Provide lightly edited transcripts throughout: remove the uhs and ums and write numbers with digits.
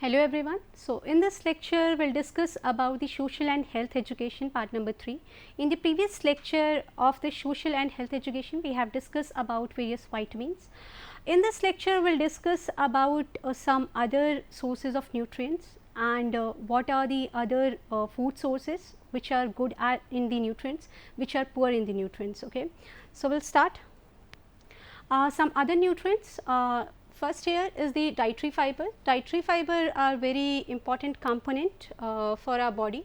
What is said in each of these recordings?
Hello everyone. So, in this lecture we will discuss about the social and health education part number 3. In the previous lecture of the social and health education we have discussed about various vitamins. In this lecture we will discuss about some other sources of nutrients and what are the other food sources which are good in the nutrients, which are poor in the nutrients. Okay. So, we will start. Some other nutrients, first here is the dietary fiber. Dietary fiber are very important component for our body.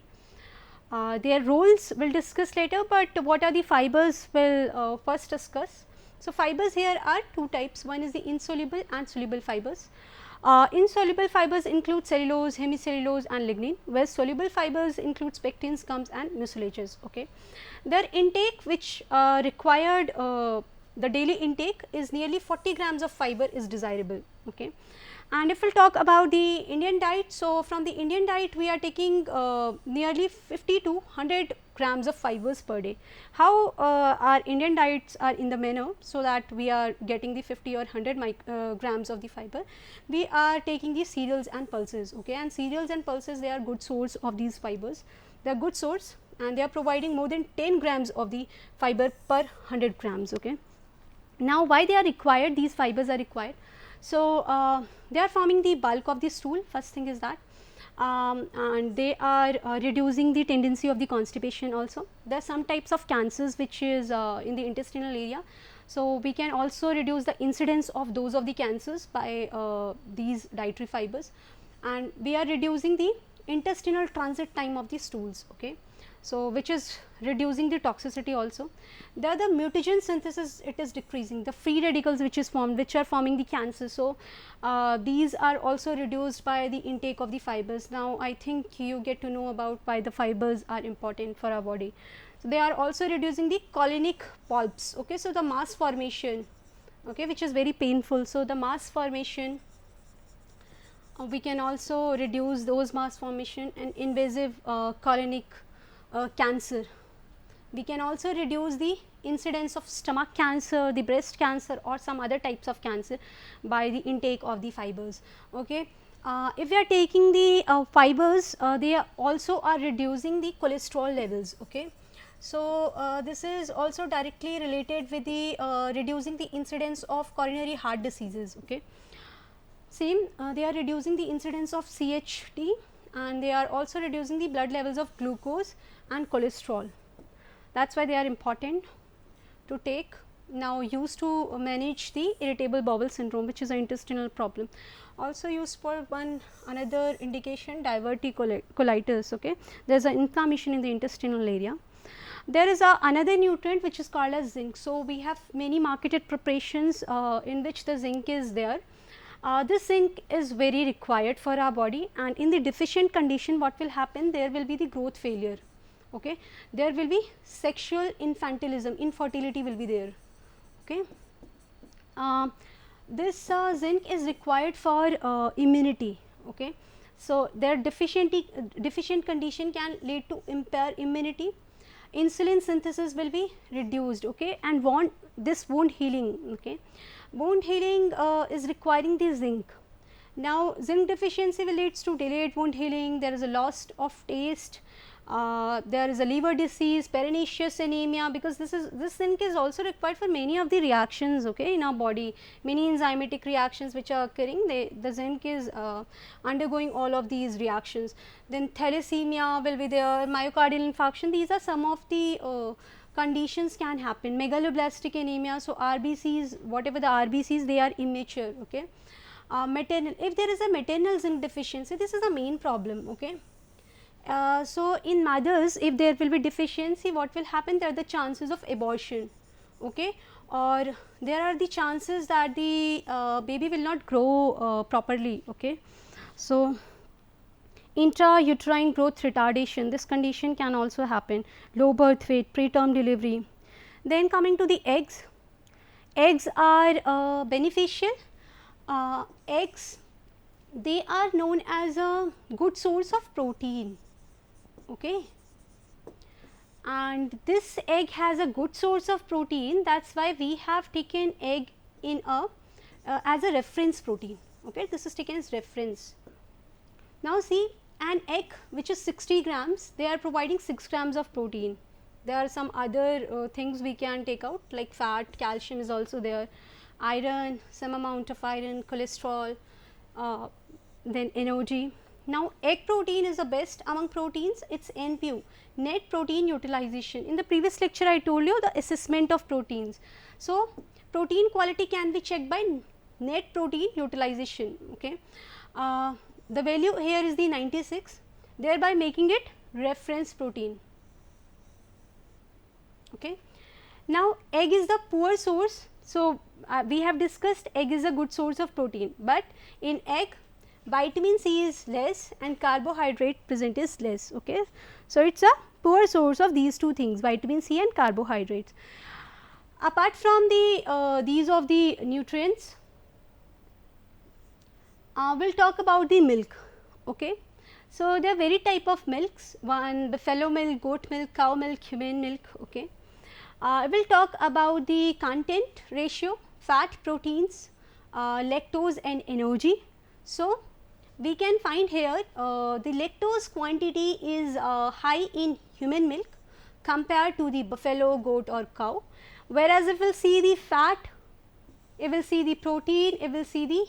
Their roles we will discuss later, but what are the fibers we will first discuss. So, fibers here are two types, one is the insoluble and soluble fibers. Insoluble fibers include cellulose, hemicellulose and lignin, whereas soluble fibers include pectins, gums and mucilages. Okay. Their intake which required the daily intake is nearly 40 grams of fiber is desirable. Okay. And if we will talk about the Indian diet, so from the Indian diet we are taking nearly 50 to 100 grams of fibers per day. How our Indian diets are in the manner, so that we are getting the 50 or 100 grams of the fiber, we are taking the cereals and pulses. Okay. And cereals and pulses, they are good source of these fibers, they are good source and they are providing more than 10 grams of the fiber per 100 grams. Okay. Now, why they are required, these fibers are required. So, they are forming the bulk of the stool, first thing is that, and they are reducing the tendency of the constipation also. There are some types of cancers which is in the intestinal area. So, we can also reduce the incidence of those of the cancers by these dietary fibers, and we are reducing the intestinal transit time of the stools. Okay. So, which is reducing the toxicity also. The mutagen synthesis, it is decreasing, the free radicals which is formed, which are forming the cancer. So, these are also reduced by the intake of the fibers. Now, I think you get to know about why the fibers are important for our body. So, they are also reducing the colonic polyps. Okay. So, the mass formation, okay, which is very painful. So, the mass formation, we can also reduce those mass formation and invasive colonic cancer. We can also reduce the incidence of stomach cancer, the breast cancer or some other types of cancer by the intake of the fibers. Okay. If we are taking the fibers, they also are reducing the cholesterol levels. Okay. So, this is also directly related with the reducing the incidence of coronary heart diseases. Okay. Same, they are reducing the incidence of CHT and they are also reducing the blood levels of glucose and cholesterol. That is why they are important to take, now used to manage the irritable bowel syndrome, which is an intestinal problem. Also used for another indication, diverticulitis. Okay. There is an inflammation in the intestinal area. There is another nutrient which is called as zinc. So, we have many marketed preparations in which the zinc is there. This zinc is very required for our body, and in the deficient condition what will happen, there will be the growth failure. Okay. There will be sexual infantilism, infertility will be there. Okay. This zinc is required for immunity. Okay. So, their deficient condition can lead to impair immunity, insulin synthesis will be reduced. Okay. And this wound healing. Okay. Wound healing is requiring the zinc. Now, zinc deficiency will leads to delayed wound healing, there is a loss of taste, there is a liver disease, pernicious anemia, because this zinc is also required for many of the reactions. Okay, in our body, many enzymatic reactions which are occurring, the zinc is undergoing all of these reactions. Then thalassemia will be there, myocardial infarction, these are some of the conditions can happen, megaloblastic anemia. So, RBCs, whatever the RBCs, they are immature. Okay. Maternal, if there is a maternal zinc deficiency, this is the main problem. Okay. So, in mothers, if there will be deficiency, what will happen, there are the chances of abortion. Okay. Or there are the chances that the baby will not grow properly. Okay. So, intrauterine growth retardation, this condition can also happen, low birth weight, preterm delivery. Then coming to the eggs, eggs are beneficial. Eggs, they are known as a good source of protein. Okay. And this egg has a good source of protein, that is why we have taken egg in a as a reference protein. Okay. This is taken as reference. Now see, an egg which is 60 grams, they are providing 6 grams of protein. There are some other things we can take out like fat, calcium is also there, iron, some amount of iron, cholesterol, then energy. Now egg protein is the best among proteins, it is NPU, net protein utilization. In the previous lecture I told you the assessment of proteins. So protein quality can be checked by net protein utilization, okay. The value here is the 96, thereby making it reference protein, okay. Now egg is the poor source, so we have discussed egg is a good source of protein, but in egg vitamin C is less and carbohydrate present is less, okay. So it is a poor source of these two things, vitamin C and carbohydrates. Apart from the these of the nutrients, we will talk about the milk, okay. So there are very type of milks, one buffalo milk, goat milk, cow milk, human milk, okay. We will talk about the content ratio, fat, proteins, lactose and energy. So we can find here the lactose quantity is high in human milk compared to the buffalo, goat or cow, whereas if we will see the fat, if we will see the protein, if we will see the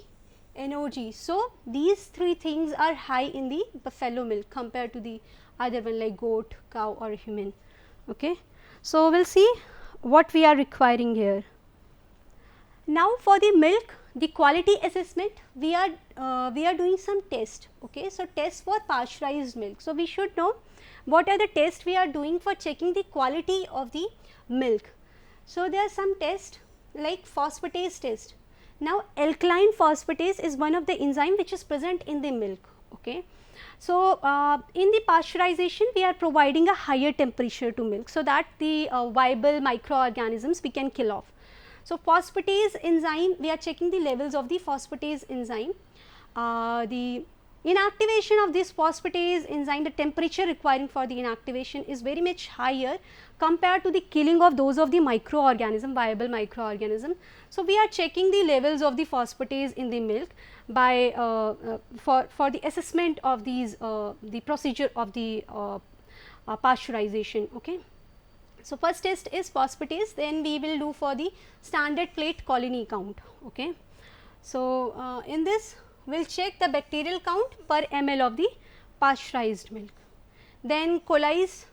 energy. So these three things are high in the buffalo milk compared to the other one like goat, cow or human, okay. So we will see what we are requiring here. Now for the milk, the quality assessment, we are doing some test, okay. So test for pasteurized milk. So we should know what are the tests we are doing for checking the quality of the milk. So there are some tests like phosphatase test. Now alkaline phosphatase is one of the enzyme which is present in the milk, okay. So in the pasteurization we are providing a higher temperature to milk, so that the viable microorganisms we can kill off. So phosphatase enzyme, we are checking the levels of the phosphatase enzyme. The inactivation of this phosphatase enzyme, the temperature requiring for the inactivation is very much higher compared to the killing of those of the microorganism, viable microorganism. So we are checking the levels of the phosphatase in the milk by for the assessment of these the procedure of the pasteurization, okay. So first test is phosphatase, then we will do for the standard plate colony count, okay. So in this we will check the bacterial count per ml of the pasteurized milk. Then colies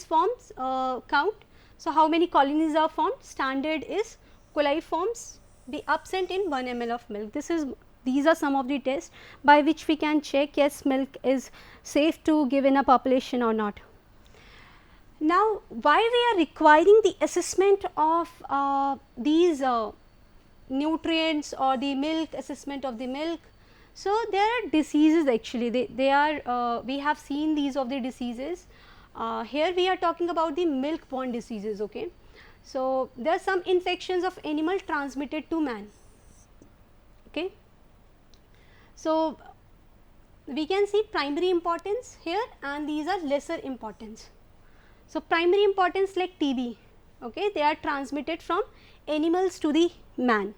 forms count. So how many colonies are formed? Standard is coliforms be absent in 1 ml of milk. These are some of the tests by which we can check yes milk is safe to give in a population or not. Now why we are requiring the assessment of these nutrients or the milk, assessment of the milk? So there are diseases actually, they are we have seen these of the diseases. Here we are talking about the milk borne diseases, okay. So there are some infections of animal transmitted to man, okay. So we can see primary importance here and these are lesser importance. So primary importance like TB, okay, they are transmitted from animals to the man.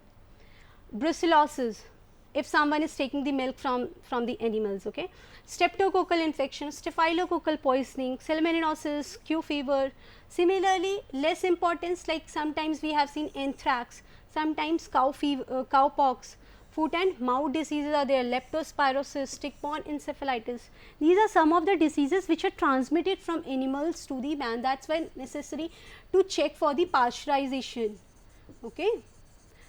Brucellosis, if someone is taking the milk from the animals, okay. Streptococcal infection, staphylococcal poisoning, salmonellosis, Q fever. Similarly less importance like sometimes we have seen anthrax, sometimes cow fever, cowpox, foot and mouth diseases are there, leptospirosis, tick-borne encephalitis. These are some of the diseases which are transmitted from animals to the man, that is why necessary to check for the pasteurization, okay.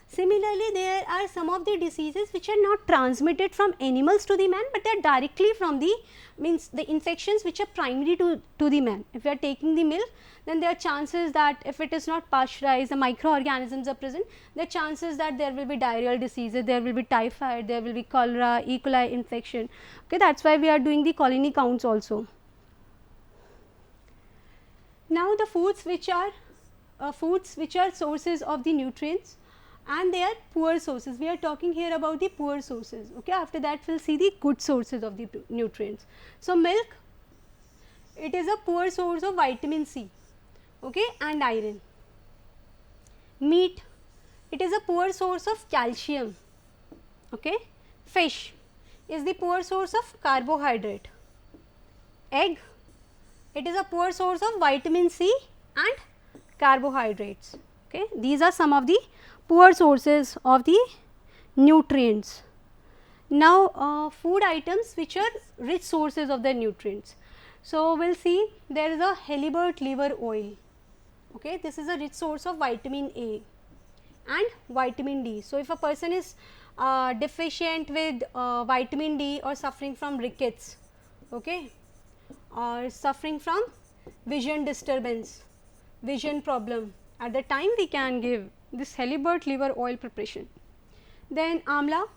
Similarly, there are some of the diseases which are not transmitted from animals to the man, but they are directly from the the infections which are primary to the man. If we are taking the milk, then there are chances that if it is not pasteurized, the microorganisms are present, there are chances that there will be diarrheal diseases, there will be typhoid, there will be cholera, E. coli infection, okay. That is why we are doing the colony counts also. Now the foods which are sources of the nutrients, and they are poor sources. We are talking here about the poor sources, okay. After that we will see the good sources of the nutrients. So milk, it is a poor source of vitamin C, okay, and iron. Meat, it is a poor source of calcium, okay. Fish, is the poor source of carbohydrate. Egg, it is a poor source of vitamin C and carbohydrates. Okay. These are some of the poor sources of the nutrients. Now, food items which are rich sources of the nutrients. So, we will see there is a halibut liver oil. Okay. This is a rich source of vitamin A and vitamin D. So, if a person is deficient with vitamin D or suffering from rickets, okay, or suffering from vision disturbance, vision problem, at the time we can give this halibut liver oil preparation. Then amla,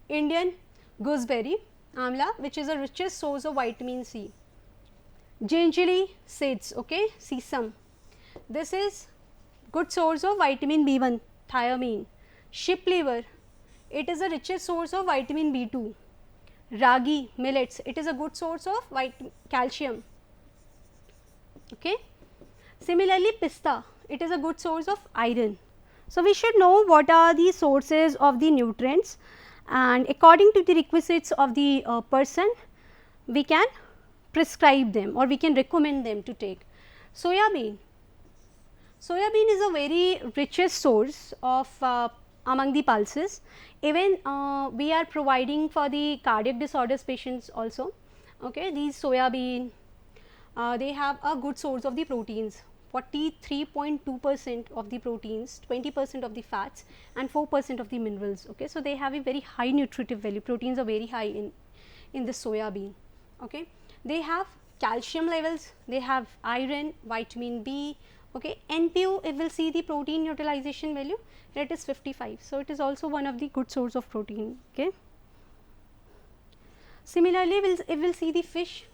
Indian gooseberry amla, which is the richest source of vitamin C. Gingerly seeds, okay, sesame, this is good source of vitamin B1, thiamine. Sheep liver, it is the richest source of vitamin B2. Ragi, millets, it is a good source of calcium. Okay. Similarly, pista, it is a good source of iron. So, we should know what are the sources of the nutrients, and according to the requisites of the person, we can prescribe them or we can recommend them to take. Soya bean, soya bean is a very richest source of among the pulses. Even we are providing for the cardiac disorders patients also. Okay, these soya bean, they have a good source of the proteins, 43.2% of the proteins, 20% of the fats and 4% of the minerals. Okay, so they have a very high nutritive value, proteins are very high in the soya bean. Okay, they have calcium levels, they have iron, vitamin B. Okay, NPU, if we will see the protein utilization value, it is 55. So, it is also one of the good source of protein. Okay. Similarly, if we will see the fish.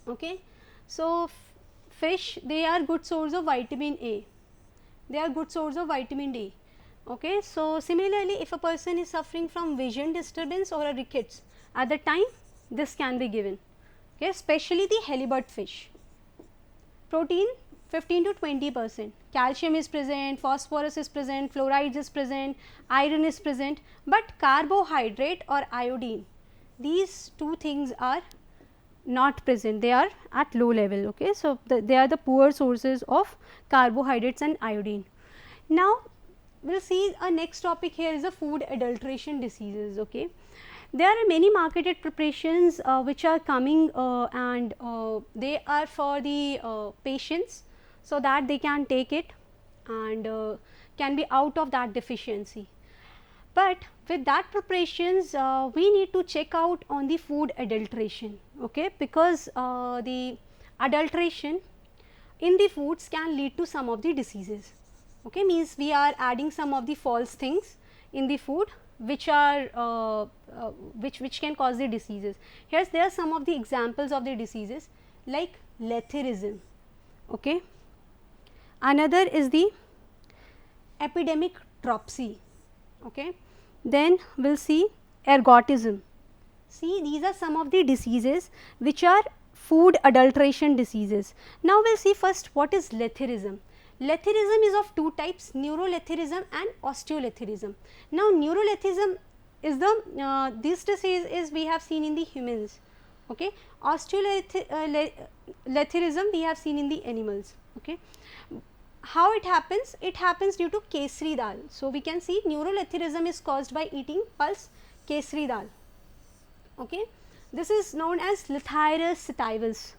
Okay. So, fish, they are good source of vitamin A, they are good source of vitamin D. Okay. So, similarly, if a person is suffering from vision disturbance or a rickets, at the time this can be given, okay, especially the halibut fish. Protein 15 to 20%, calcium is present, phosphorus is present, fluorides is present, iron is present, but carbohydrate or iodine, these two things are not present, they are at low level. Okay. So, they are the poor sources of carbohydrates and iodine. Now, we will see a next topic here is the food adulteration diseases. Okay. There are many marketed preparations which are coming and they are for the patients, so that they can take it and can be out of that deficiency. But with that preparations we need to check out on the food adulteration, okay, because the adulteration in the foods can lead to some of the diseases. Okay, means we are adding some of the false things in the food which are which can cause the diseases. Here there are some of the examples of the diseases like letharism. Okay. Another is the epidemic dropsy. Okay. Then we will see ergotism. See, these are some of the diseases which are food adulteration diseases. Now, we will see first what is letharism. Letharism is of two types, neuroletharism and osteoletharism. Now, neuroletharism is the this disease is we have seen in the humans. Okay. Osteoletharism we have seen in the animals. Okay. How it happens? It happens due to kesri dal. So, we can see neuroletharism is caused by eating pulse kesri dal. Okay. This is known as Lathyrus sativus.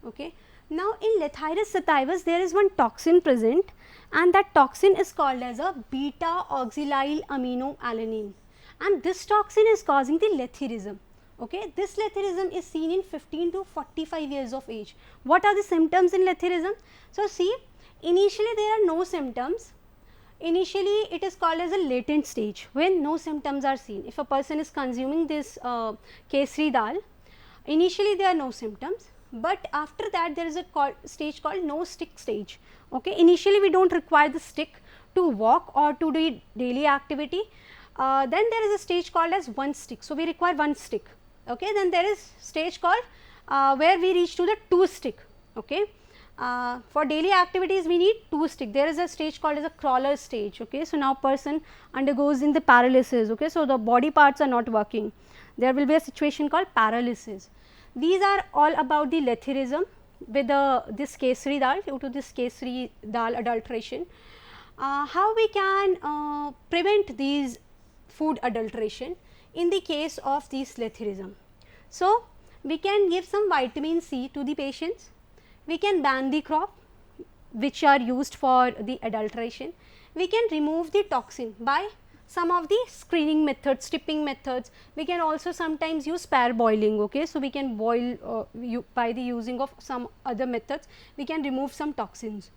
Okay. Now, in Lathyrus sativus there is one toxin present, and that toxin is called as a beta oxalyl aminoalanine, and this toxin is causing the letharism. Okay. This letharism is seen in 15 to 45 years of age. What are the symptoms in letharism? So, see, initially there are no symptoms. Initially it is called as a latent stage when no symptoms are seen. If a person is consuming this kesri dal, initially there are no symptoms, but after that there is a stage called no stick stage. Okay. Initially we do not require the stick to walk or to do daily activity. Then there is a stage called as one stick. So, we require one stick. Okay. Then there is stage called where we reach to the two stick. Okay. For daily activities we need two stick. There is a stage called as a crawler stage. Okay. So, now person undergoes in the paralysis. Okay. So, the body parts are not working. there will be a situation called paralysis. These are all about the letharism with this kesari dal, due to this kesari dal adulteration. How we can prevent these food adulteration in the case of these letharism? So, we can give some vitamin C to the patients, we can ban the crop which are used for the adulteration, we can remove the toxin by some of the screening methods, stripping methods, we can also sometimes use parboiling. Okay. So, we can boil by the using of some other methods, we can remove some toxins.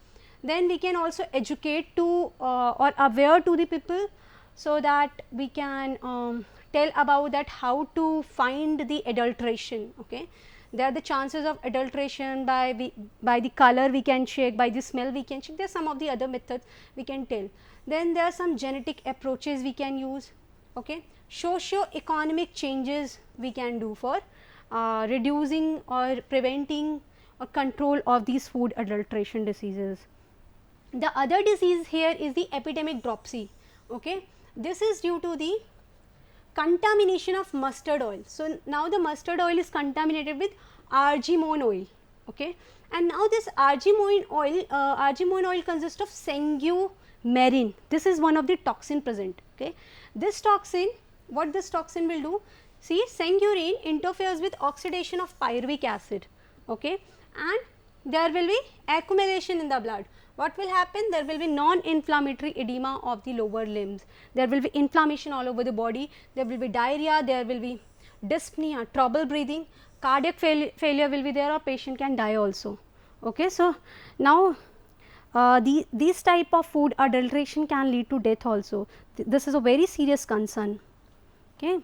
Then we can also educate to or aware to the people, so that we can tell about that how to find the adulteration. Okay. There are the chances of adulteration by the color we can check, by the smell we can check, there are some of the other methods we can tell. Then there are some genetic approaches we can use. Okay. Socio-economic changes we can do for reducing or preventing or control of these food adulteration diseases. The other disease here is the epidemic dropsy. Okay. This is due to the contamination of mustard oil. So, now the mustard oil is contaminated with argemone oil. Okay. And now this argemone oil consists of sanguimarine. This is one of the toxin present. Okay. This toxin, what this toxin will do? See, sanguimarine interferes with oxidation of pyruvic acid. Okay. And there will be accumulation in the blood. What will happen? There will be non-inflammatory edema of the lower limbs, there will be inflammation all over the body, there will be diarrhea, there will be dyspnea, trouble breathing, cardiac failure will be there, or patient can die also. Okay. So, now these type of food adulteration can lead to death also. This is a very serious concern. Okay.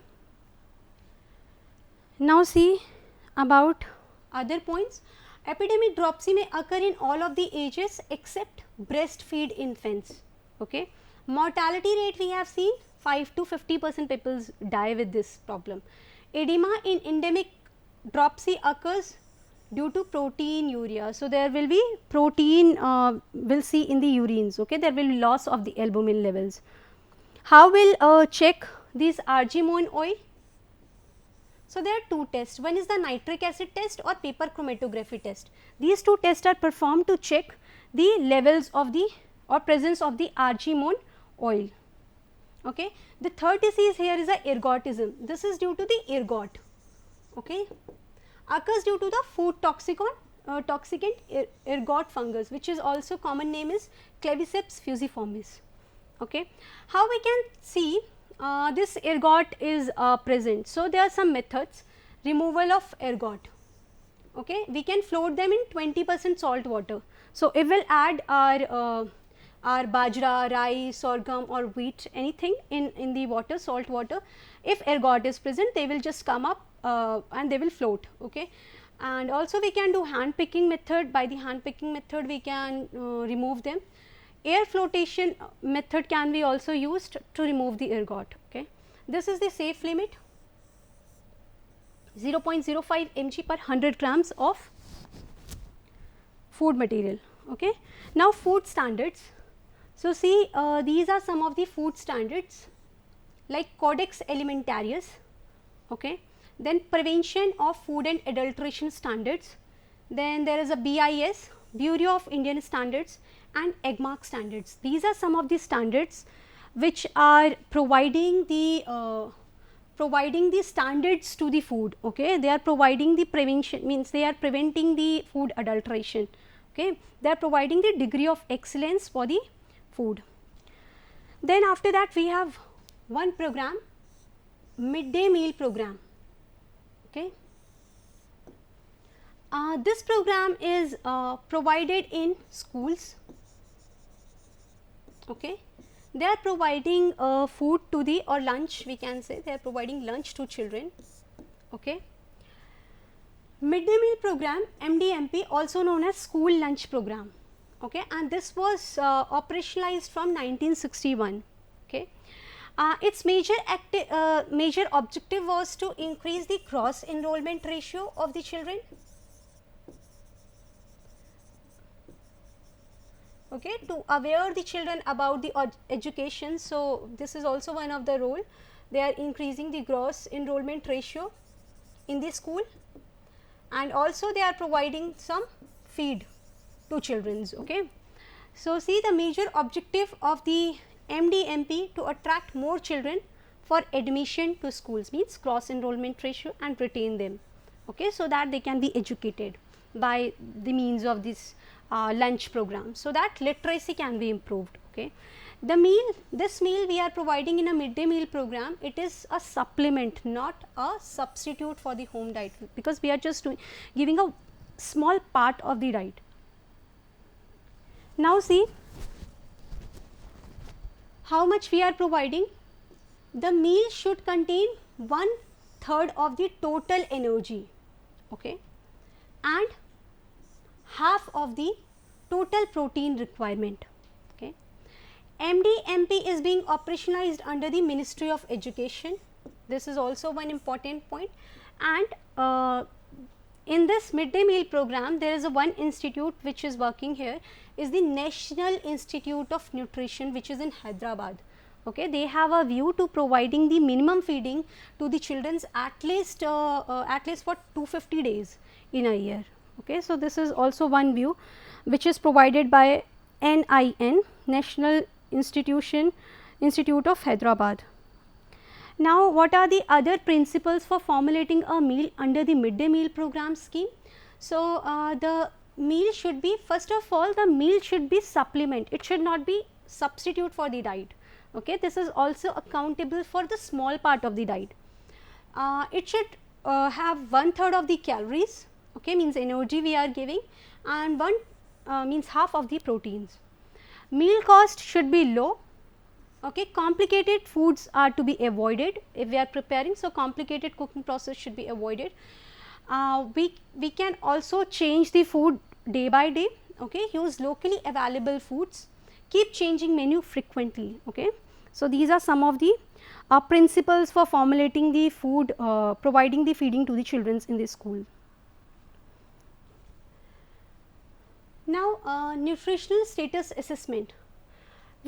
Now, see about other points. Epidemic dropsy may occur in all of the ages except breastfeed infants. Okay. Mortality rate we have seen 5 to 50% people die with this problem. Edema in endemic dropsy occurs due to proteinuria. So, there will be protein will see in the urines. Okay. There will be loss of the albumin levels. How will check this argemone oil? So, there are two tests, one is the nitric acid test or paper chromatography test. These two tests are performed to check the levels of the or presence of the argemone oil. Okay. The third disease here is the ergotism. This is due to the ergot. Okay. Occurs due to the food toxicant ergot fungus, which is also common name is Claviceps fusiformis. Okay. How we can see this ergot is present. So, there are some methods, removal of ergot. Okay. We can float them in 20% salt water. So, it will add our bajra, rice, sorghum or wheat, anything in the water, salt water. If ergot is present, they will just come up and they will float. Okay. And also we can do hand picking method. By the hand picking method we can remove them. Air flotation method can be also used to remove the ergot. Okay. This is the safe limit, 0.05 mg per 100 grams of food material. Okay. Now, food standards. So, see these are some of the food standards like Codex Alimentarius. Okay. Then prevention of food and adulteration standards. Then there is a BIS, Bureau of Indian Standards, and EGMARK standards. These are some of the standards which are providing the standards to the food. Okay. They are providing the prevention, means they are preventing the food adulteration. Okay. They are providing the degree of excellence for the food. Then after that we have one program, midday meal program. Okay. This program is provided in schools. Okay. They are providing food to the or lunch, we can say they are providing lunch to children. Okay. Midday meal program, MDMP, also known as school lunch program. Okay. And this was operationalized from 1961. Okay. Its major objective was to increase the gross enrollment ratio of the children. Okay, to aware the children about the education. So, this is also one of the role they are increasing the gross enrollment ratio in the school, and also they are providing some feed to children's. Okay. So, see, the major objective of the MDMP to attract more children for admission to schools, means cross enrollment ratio, and retain them, okay, so that they can be educated by the means of this lunch program, so that literacy can be improved. Okay. The meal, this meal we are providing in a midday meal program, it is a supplement, not a substitute for the home diet, because we are just giving a small part of the diet. Now, see how much we are providing. The meal should contain 1/3 of the total energy, okay, and half of the total protein requirement. Okay. MDMP is being operationalized under the Ministry of Education. This is also one important point. And in this midday meal program, there is a one institute which is working here, is the National Institute of Nutrition, which is in Hyderabad. Okay. They have a view to providing the minimum feeding to the children's at least for 250 days in a year. Okay. So, this is also one view which is provided by NIN, National Institute of Hyderabad. Now, what are the other principles for formulating a meal under the midday meal program scheme? So, the meal should be, first of all, the meal should be supplement, it should not be substitute for the diet. Okay. This is also accountable for the small part of the diet. It should have 1/3 of the calories, okay, means energy we are giving, and means half of the proteins. Meal cost should be low. Okay. Complicated foods are to be avoided if we are preparing, so complicated cooking process should be avoided. We can also change the food day by day. Okay. Use locally available foods, keep changing menu frequently. Okay. So, these are some of the principles for formulating the food, providing the feeding to the children in the school. Now, nutritional status assessment.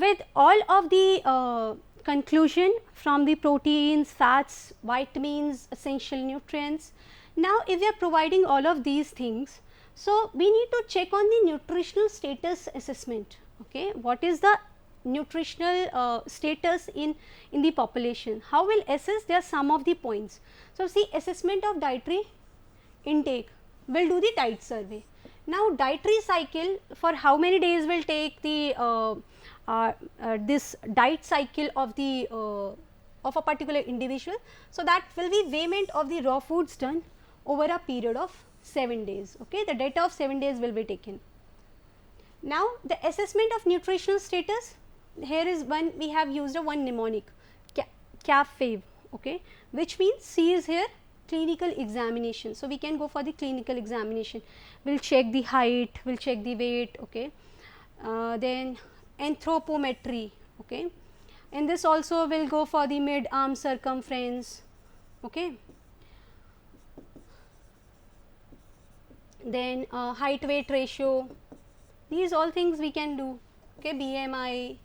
With all of the conclusion from the proteins, fats, vitamins, essential nutrients. Now, if we are providing all of these things, so we need to check on the nutritional status assessment. Okay. What is the nutritional status in the population? How will assess? There are some of the points. So, see, assessment of dietary intake, will do the diet survey. Now, dietary cycle, for how many days will take the this diet cycle of the of a particular individual. So, that will be weighment of the raw foods done over a period of 7 days. Okay. The data of 7 days will be taken. Now, the assessment of nutritional status, here is one, we have used a one mnemonic, CAFFAVE, okay, which means C is here clinical examination. So, we can go for the clinical examination, we will check the height, we will check the weight, okay. Then anthropometry, okay. In this also we will go for the mid arm circumference, okay. Then height weight ratio, these all things we can do, okay. BMI,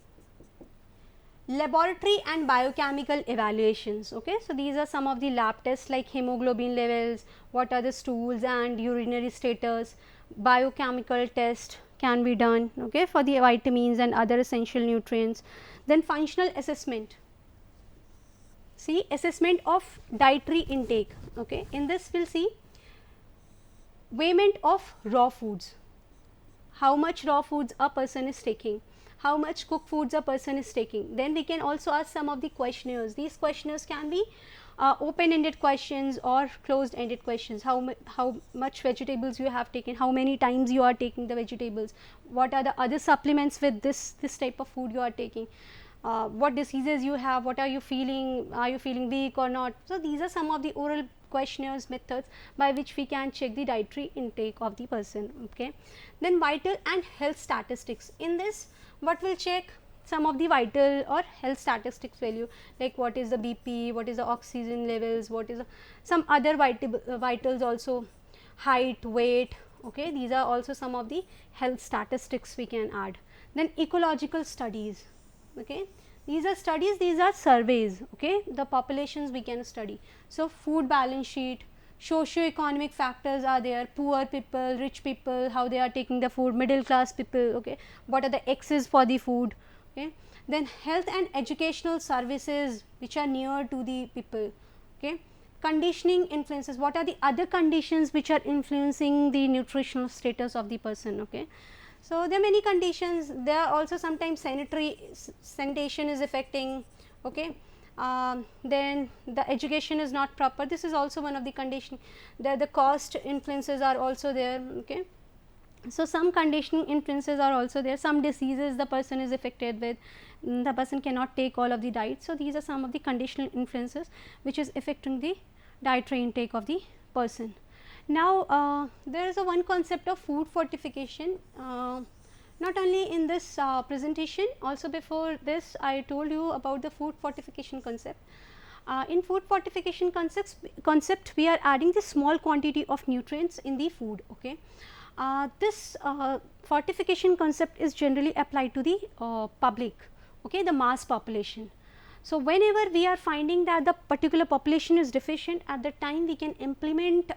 laboratory and biochemical evaluations, okay. So, these are some of the lab tests like hemoglobin levels, what are the stools and urinary status, biochemical test can be done, okay, for the vitamins and other essential nutrients. Then functional assessment, see, assessment of dietary intake, okay. In this we will see weighment of raw foods, how much raw foods a person is taking, how much cooked foods a person is taking. Then we can also ask some of the questionnaires. These questionnaires can be open ended questions or closed ended questions. How much vegetables you have taken, how many times you are taking the vegetables, what are the other supplements with this type of food you are taking, what diseases you have, what are you feeling weak or not. So, these are some of the oral questionnaires methods by which we can check the dietary intake of the person, okay. Then vital and health statistics. In this, what will check? Some of the vital or health statistics value, like what is the BP, what is the oxygen levels, what is some other vitals also, height, weight, okay. These are also some of the health statistics we can add. Then ecological studies, okay. These are studies, these are surveys, okay, the populations we can study. So, food balance sheet, socio-economic factors are there, poor people, rich people, how they are taking the food, middle class people, okay, what are the X's for the food, okay. Then health and educational services which are near to the people, okay. Conditioning influences, what are the other conditions which are influencing the nutritional status of the person, okay. So, there are many conditions, there are also sometimes sanitation is affecting, okay. Then the education is not proper, this is also one of the condition, the cost influences are also there, okay. So, some conditioning influences are also there, some diseases the person is affected with, the person cannot take all of the diet. So, these are some of the conditional influences which is affecting the dietary intake of the person. Now, there is a one concept of food fortification, not only in this presentation, also before this I told you about the food fortification concept. In food fortification concept we are adding the small quantity of nutrients in the food, okay. This fortification concept is generally applied to the public, okay, the mass population. So, whenever we are finding that the particular population is deficient, at the time we can implement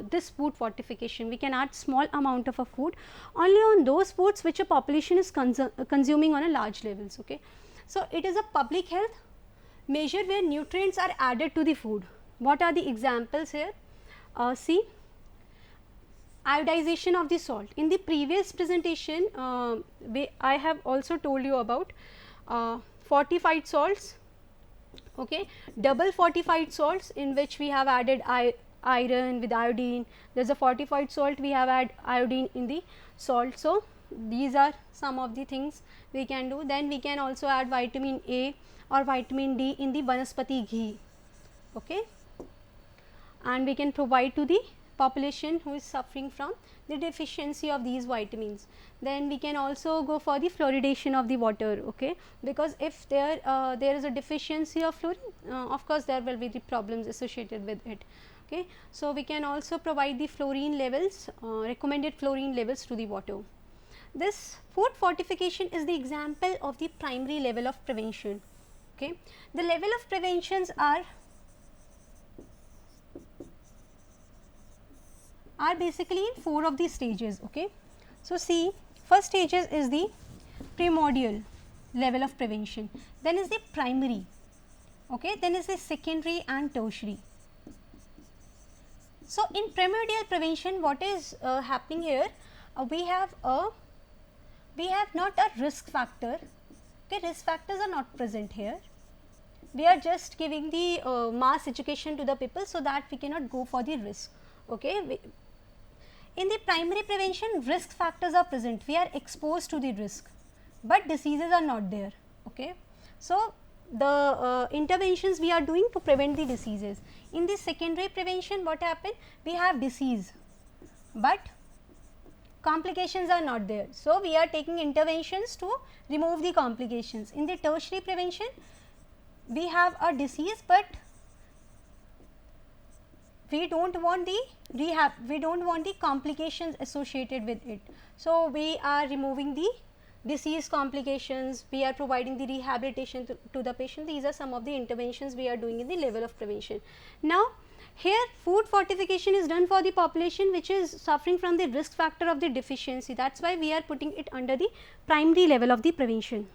this food fortification, we can add small amount of a food only on those foods which a population is consuming on a large levels, okay. So, it is a public health measure where nutrients are added to the food. What are the examples here? See, iodization of the salt. In the previous presentation, I have also told you about fortified salts, okay, double fortified salts in which we have added iron with iodine. There is a fortified salt, we have added iodine in the salt. So, these are some of the things we can do. Then we can also add vitamin A or vitamin D in the Vanaspati ghee, okay, and we can provide to the population who is suffering from the deficiency of these vitamins. Then we can also go for the fluoridation of the water, okay, because if there is a deficiency of fluorine, of course there will be the problems associated with it, okay. So, we can also provide the fluorine levels, recommended fluorine levels to the water. This food fortification is the example of the primary level of prevention, okay. The level of preventions are basically in 4 of these stages, okay. So, see, first stages is the primordial level of prevention, then is the primary, okay, then is the secondary and tertiary. So, in primordial prevention what is happening here, we have not a risk factor, okay, risk factors are not present here, we are just giving the mass education to the people so that we cannot go for the risk, okay. In the primary prevention risk factors are present, we are exposed to the risk, but diseases are not there, okay. So, the interventions we are doing to prevent the diseases. In the secondary prevention what happened, we have disease, but complications are not there. So, we are taking interventions to remove the complications. In the tertiary prevention we have a disease, but we do not want the rehab, we do not want the complications associated with it. So, we are removing the disease complications, we are providing the rehabilitation to the patient. These are some of the interventions we are doing in the level of prevention. Now, here food fortification is done for the population which is suffering from the risk factor of the deficiency, that is why we are putting it under the primary level of the prevention.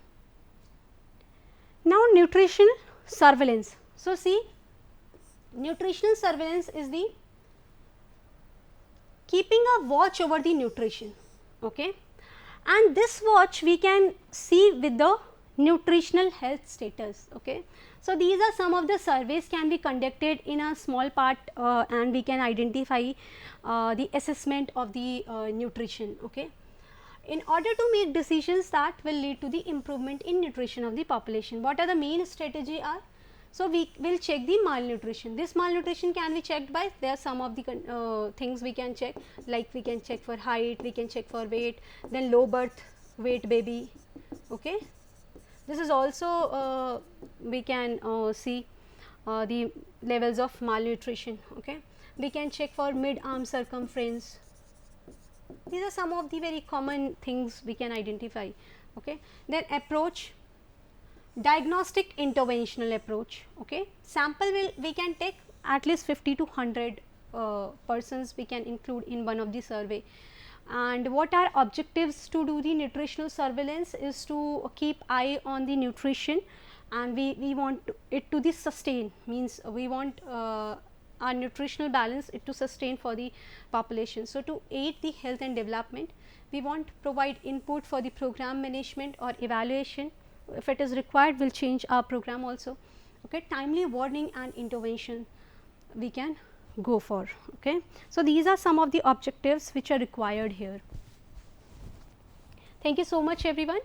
Now, nutritional surveillance. So, see, nutritional surveillance is the keeping a watch over the nutrition, okay, and this watch we can see with the nutritional health status, okay. So, these are some of the surveys can be conducted in a small part and we can identify the assessment of the nutrition, okay, in order to make decisions that will lead to the improvement in nutrition of the population. What are the main strategy are? So, we will check the malnutrition. This malnutrition can be checked by, there are some of the things we can check, like we can check for height, we can check for weight, then low birth weight baby, okay. This is also we can see the levels of malnutrition, okay. We can check for mid arm circumference. These are some of the very common things we can identify, okay. Then approach, Diagnostic interventional approach. Okay, sample we can take at least 50 to 100 persons we can include in one of the survey. And what are objectives to do the nutritional surveillance is to keep eye on the nutrition, and we want it to the sustain, means we want our nutritional balance it to sustain for the population. So, to aid the health and development, we want to provide input for the program management or evaluation. If it is required, we will change our program also. Okay, timely warning and intervention we can go for. Okay. So, these are some of the objectives which are required here. Thank you so much everyone.